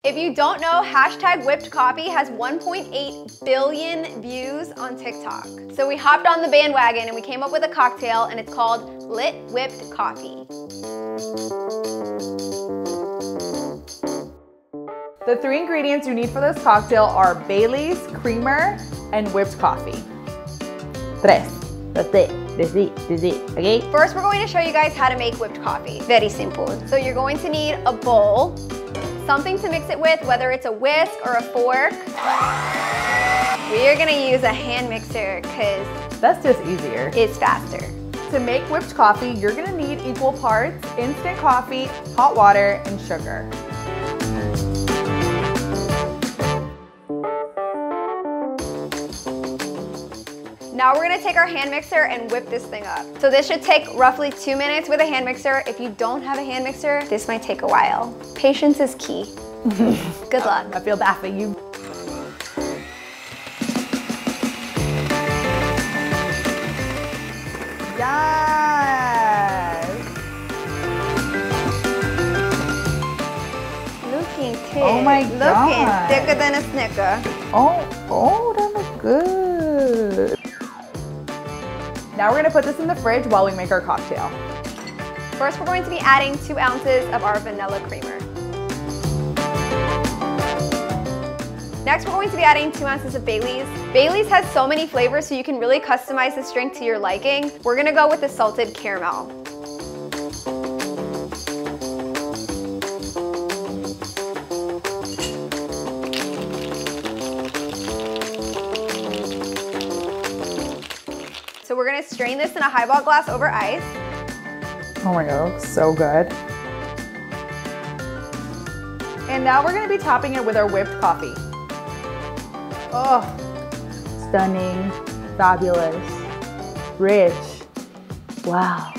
If you don't know, hashtag whipped coffee has 1.8 billion views on TikTok. So we hopped on the bandwagon and we came up with a cocktail, and it's called Lit Whipped Coffee. The 3 ingredients you need for this cocktail are Baileys, creamer, and whipped coffee. Tres. That's it. That's it. Okay? First, we're going to show you guys how to make whipped coffee. Very simple. So you're going to need a bowl, something to mix it with, whether it's a whisk or a fork. We are gonna use a hand mixer because that's just easier. It's faster. To make whipped coffee, you're gonna need equal parts instant coffee, hot water, and sugar. Now we're gonna take our hand mixer and whip this thing up. So this should take roughly 2 minutes with a hand mixer. If you don't have a hand mixer, this might take a while. Patience is key. Good luck. I feel bad for you. Yes! Looking thick. Oh my God. Looking thicker than a Snicker. Oh, that looks good. Now we're gonna put this in the fridge while we make our cocktail. First, we're going to be adding 2 ounces of our vanilla creamer. Next, we're going to be adding 2 ounces of Baileys. Baileys has so many flavors, so you can really customize this drink to your liking. We're gonna go with the salted caramel. So we're gonna strain this in a highball glass over ice. Oh my God, it looks so good. And now we're gonna be topping it with our whipped coffee. Oh, stunning, fabulous, rich. Wow,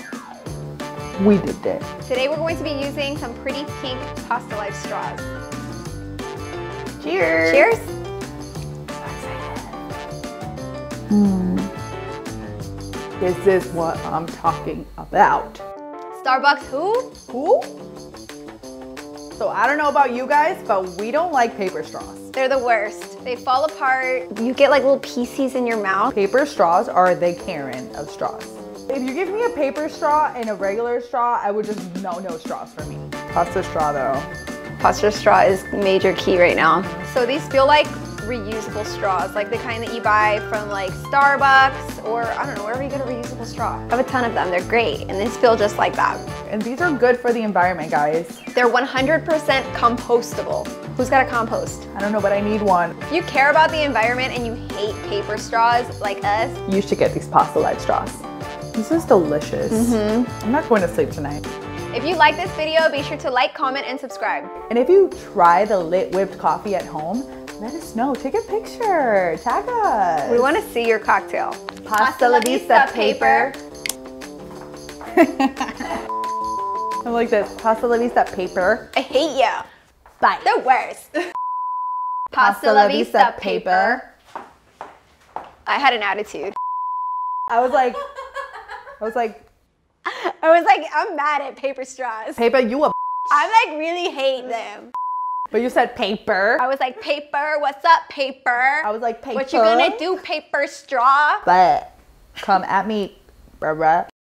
we did it. Today we're going to be using some pretty pink Pasta Life straws. Cheers. Cheers. So excited. This is what I'm talking about. Starbucks who? Who? So I don't know about you guys, but we don't like paper straws. They're the worst. They fall apart. You get like little pieces in your mouth. Paper straws are the Karen of straws. If you give me a paper straw and a regular straw, I would just, no straws for me. Pasta straw though. Pasta straw is major key right now. So these feel like reusable straws, like the kind that you buy from like Starbucks or I don't know, wherever you get a reusable straw. I have a ton of them, they're great, and these feel just like that. And these are good for the environment, guys. They're 100% compostable. Who's got a compost? I don't know, but I need one. If you care about the environment and you hate paper straws like us, you should get these Pasta Life straws. This is delicious. I'm not going to sleep tonight. If you like this video, be sure to like, comment, and subscribe. And if you try the lit whipped coffee at home, let us know. Take a picture. Tag us. We want to see your cocktail. Pasta la vista, paper. I like this. Pasta la vista, paper. I hate you. Bye. The worst. Pasta la vista, paper. I had an attitude. I was like, I'm mad at paper straws. paper, you a I like really hate them. But you said paper. I was like, paper, what's up, paper? I was like, paper. What you gonna do, paper straw? But come at me, bruh.